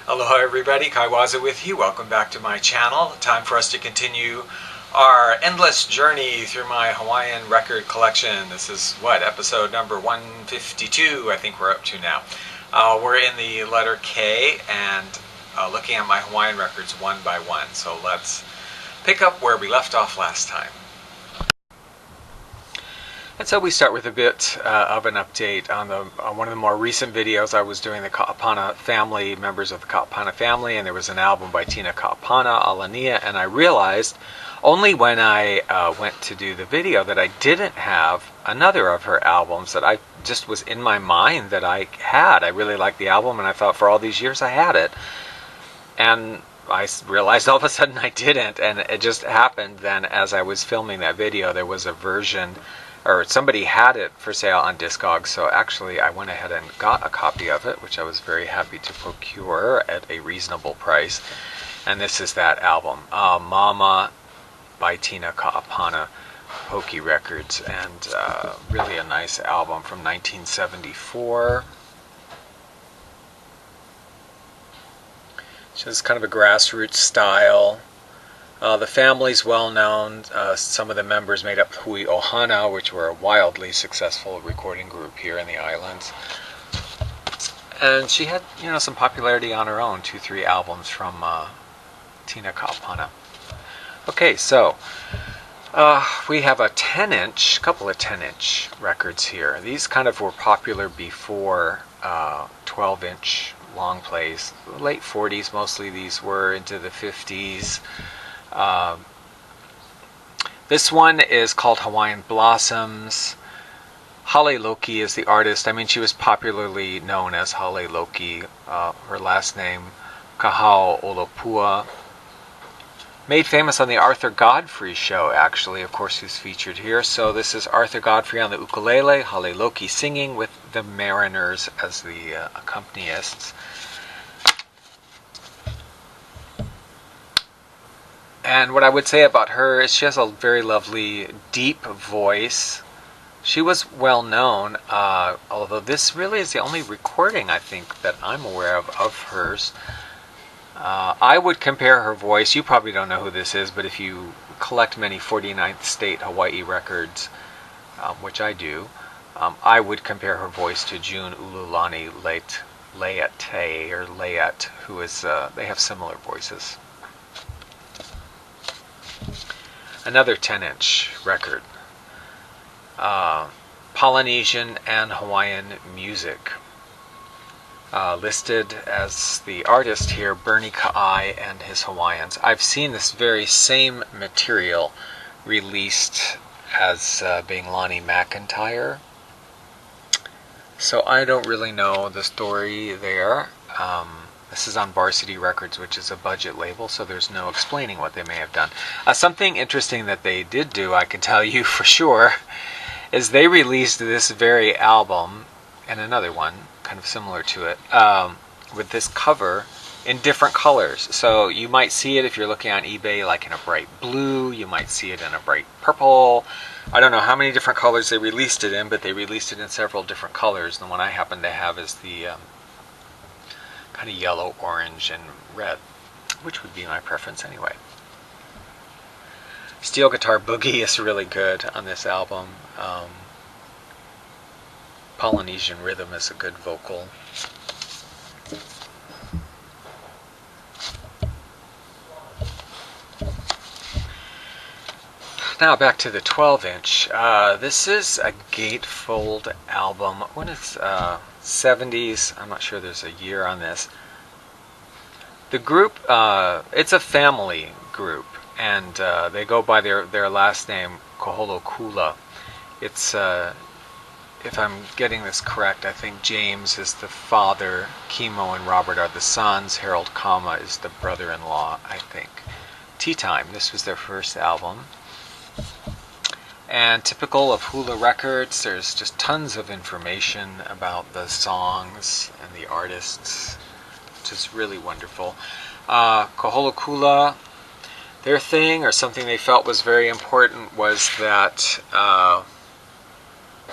Aloha everybody, Kaiwaza with you. Welcome back to my channel. Time for us to continue our endless journey through my Hawaiian record collection. This is episode number 152 I think we're up to now. We're in the letter K and looking at my Hawaiian records one by one. So let's pick up where we left off last time. And so we start with a bit of an update on one of the more recent videos. I was doing the Kaapana family, members of the Kaapana family, and there was an album by Tina Kaapana, Alania, and I realized only when I went to do the video that I didn't have another of her albums that I just was in my mind that I had. I really liked the album, and I thought for all these years I had it. And I realized all of a sudden I didn't, and it just happened then as I was filming that video, there was a version, or somebody had it for sale on Discogs, so actually I went ahead and got a copy of it, which I was very happy to procure at a reasonable price. And this is that album, Mama by Tina Kaapana, Pokey Records, and really a nice album from 1974. Just kind of a grassroots style. The family's well known. Some of the members made up Hui Ohana, which were a wildly successful recording group here in the islands. And she had, some popularity on her own, 2-3 albums from Tina Kaapana. Okay, so we have a 10-inch, couple of 10-inch records here. These kind of were popular before 12-inch long plays. Late 40s, mostly these were, into the 50s. This one is called Hawaiian Blossoms. Haleloki is the artist. I mean, she was popularly known as Haleloki. Her last name, Kahauolopua. Made famous on the Arthur Godfrey show, actually. Of course, who's featured here. So this is Arthur Godfrey on the ukulele, Haleloki singing with the Mariners as the accompanists. And what I would say about her is she has a very lovely, deep voice. She was well known, although this really is the only recording, I think, that I'm aware of hers. I would compare her voice, you probably don't know who this is, but if you collect many 49th State Hawaii records, which I do, I would compare her voice to June Ululani Leat, who is, they have similar voices. Another 10-inch record, Polynesian and Hawaiian music. Listed as the artist here, Bernie Kaai and his Hawaiians. I've seen this very same material released as being Lonnie McIntyre. So I don't really know the story there. This is on Varsity Records, which is a budget label, so there's no explaining what they may have done. Something interesting that they did do, I can tell you for sure, is they released this very album, and another one, kind of similar to it, with this cover in different colors. So you might see it if you're looking on eBay like in a bright blue, you might see it in a bright purple. I don't know how many different colors they released it in, but they released it in several different colors. The one I happen to have is the kind of yellow, orange, and red, which would be my preference anyway. Steel Guitar Boogie is really good on this album. Polynesian Rhythm is a good vocal. Now back to the 12-inch. This is a gatefold album. When it's 70s, I'm not sure there's a year on this. The group, it's a family group, and they go by their last name, Kaholokula. It's, if I'm getting this correct, I think James is the father, Kimo and Robert are the sons, Harold Kama is the brother-in-law, I think. Tea Time, this was their first album. And typical of Hula Records, there's just tons of information about the songs and the artists, which is really wonderful. Kaholokula, their thing, or something they felt was very important, was that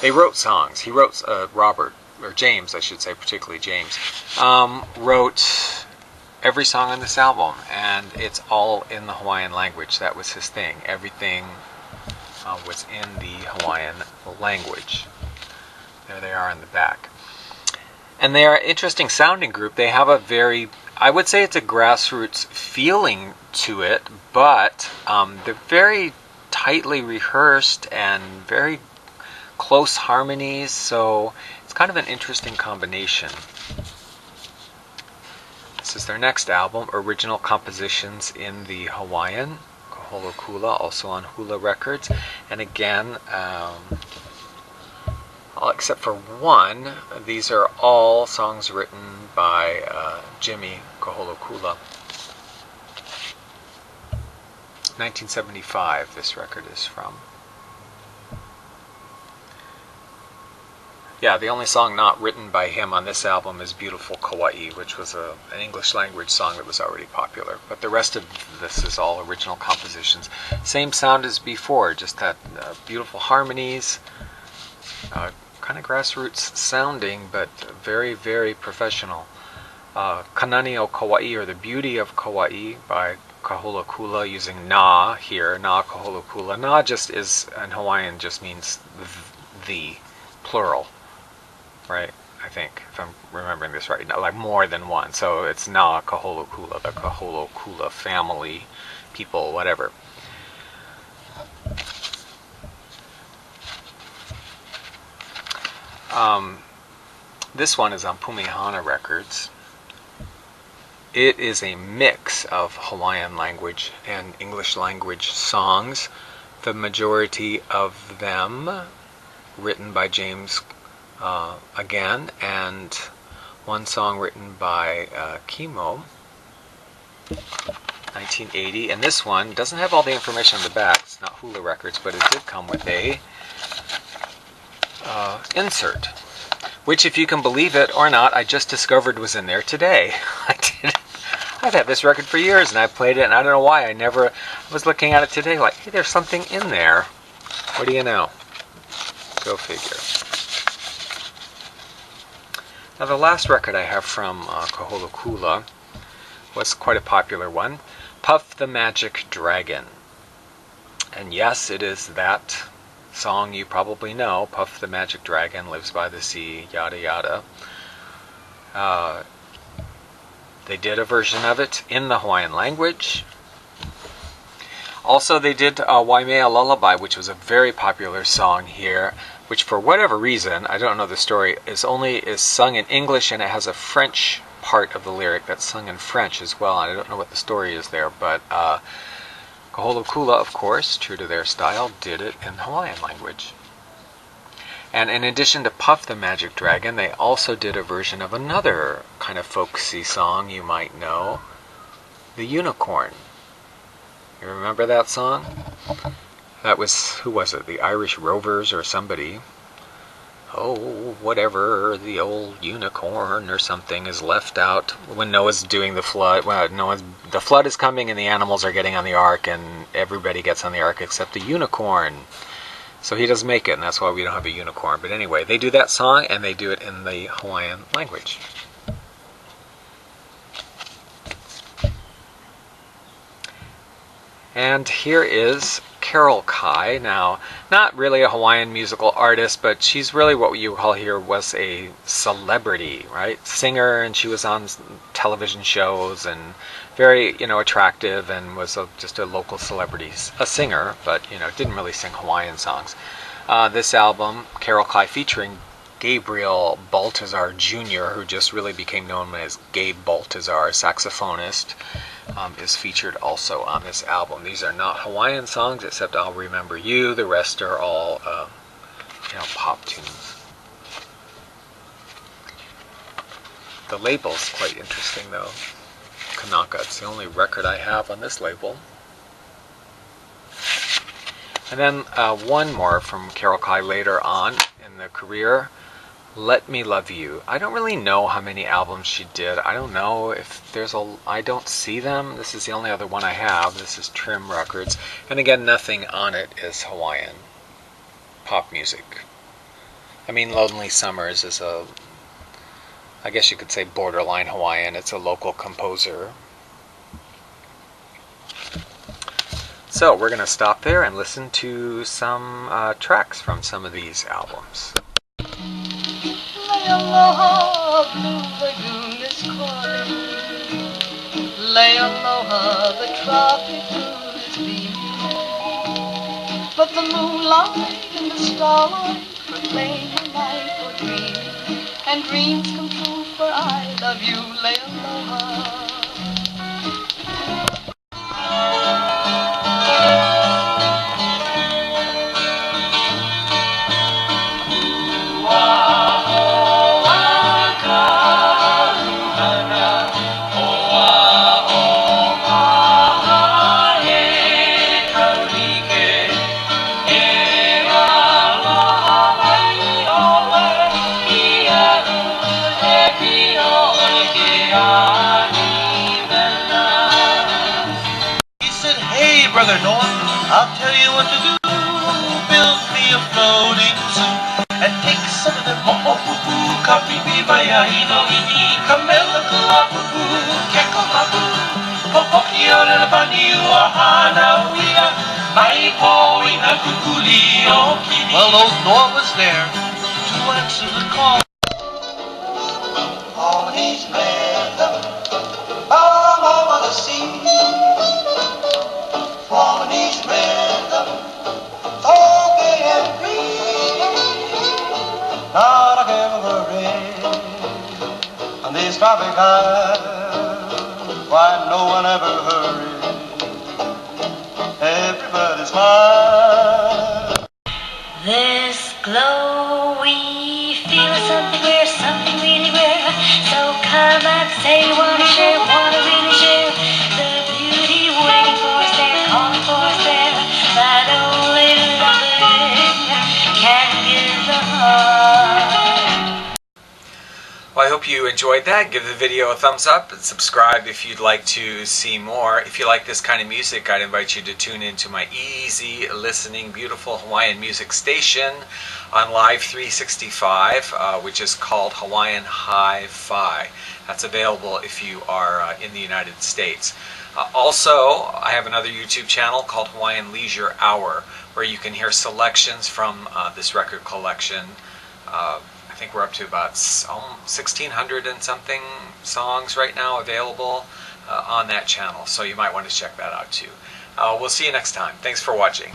they wrote songs. He wrote, Robert, or James, I should say, particularly James, wrote every song on this album, and it's all in the Hawaiian language. That was his thing. Everything was in the Hawaiian language. There they are in the back. And they are an interesting sounding group. They have a very, I would say it's a grassroots feeling to it, but they're very tightly rehearsed and very close harmonies, so it's kind of an interesting combination. This is their next album, Original Compositions in the Hawaiian, Kaholokula, also on Hula Records. And again, except for one, these are all songs written by Jimmy Kaholokula. 1975 this record is from. Yeah, the only song not written by him on this album is Beautiful Kauai, which was an English language song that was already popular. But the rest of this is all original compositions. Same sound as before, just that beautiful harmonies, kind of grassroots sounding, but very, very professional. Kanani o Kauai, or The Beauty of Kauai, by Kaholokula, using na here, na Kaholokula. Na just is, in Hawaiian, just means the, plural. Right, I think, if I'm remembering this right, like more than one. So it's na Kaholokula, the Kaholokula family, people, whatever. This one is on Pumihana Records. It is a mix of Hawaiian language and English language songs. The majority of them written by James again, and one song written by Kimo, 1980. And this one doesn't have all the information on the back. It's not Hula Records, but it did come with a insert, which, if you can believe it or not, I just discovered was in there today. I've had this record for years, and I played it, and I don't know why. I was looking at it today like, hey, there's something in there. What do you know? Go figure. Now, the last record I have from Kaholokula was quite a popular one, Puff the Magic Dragon. And yes, it is that song you probably know, Puff the Magic Dragon, Lives by the Sea, yada yada. They did a version of it in the Hawaiian language. Also, they did Waimea Lullaby, which was a very popular song here, which for whatever reason, I don't know the story, is sung in English, and it has a French part of the lyric that's sung in French as well. I don't know what the story is there, but Kaholokula, of course, true to their style, did it in Hawaiian language. And in addition to Puff the Magic Dragon, they also did a version of another kind of folksy song you might know, The Unicorn. You remember that song? That was, who was it? The Irish Rovers or somebody. Oh, whatever, the old unicorn or something is left out when Noah's doing the flood. Well, the flood is coming and the animals are getting on the ark, and everybody gets on the ark except the unicorn. So he doesn't make it, and that's why we don't have a unicorn. But anyway, they do that song, and they do it in the Hawaiian language. And here is Carol Kaai. Now, not really a Hawaiian musical artist, but she's really what you call here was a celebrity, right? Singer, and she was on television shows, and very, attractive, and was just a local celebrity. A singer, but, didn't really sing Hawaiian songs. This album, Carol Kaai, featuring Gabriel Baltazar Jr., who just really became known as Gabe Baltazar, saxophonist, is featured also on this album. These are not Hawaiian songs, except I'll Remember You. The rest are all, pop tunes. The label's quite interesting, though. Kanaka, it's the only record I have on this label. And then one more from Carol Kaai later on in the career, Let Me Love You. I don't really know how many albums she did. I don't know if I don't see them. This is the only other one I have. This is Trim Records. And again, nothing on it is Hawaiian pop music. I mean, Lonely Summers is a I guess you could say borderline Hawaiian. It's a local composer. So we're going to stop there and listen to some tracks from some of these albums. Lay aloha, Blue Lagoon is calling. Lay aloha, the tropic moon is beaming. But the moonlight and the starlight proclaim a night for dreaming, and dreams come true, for I love you. Lay aloha. Brother Noah, I'll tell you what to do. Build me a floating zoo and take some of them mo'opupu, kapipi maya ino ini, kamelakua pupu, kekomapu, popoki ora na pani ua hana uia, mai po ina kukuli o kini. Well, old Noah was there to answer the call. On his rhythm, bottom over the sea. On his rhythm, okay and free. Not a cavalry on these tropic islands. Why no one ever hurries? Everybody smiles. This glow we feel something rare, something really rare. So come and say you wanna share, wanna really share the beauty waiting for us there, calling for us there, that only loving can give the heart. Well, I hope you enjoyed that. Give the video a thumbs up and subscribe if you'd like to see more. If you like this kind of music, I'd invite you to tune into my easy listening, beautiful Hawaiian music station on Live 365, which is called Hawaiian Hi-Fi. That's available if you are in the United States. Also, I have another YouTube channel called Hawaiian Leisure Hour, where you can hear selections from this record collection. I think we're up to about 1,600 and something songs right now available on that channel, so you might want to check that out too. We'll see you next time. Thanks for watching.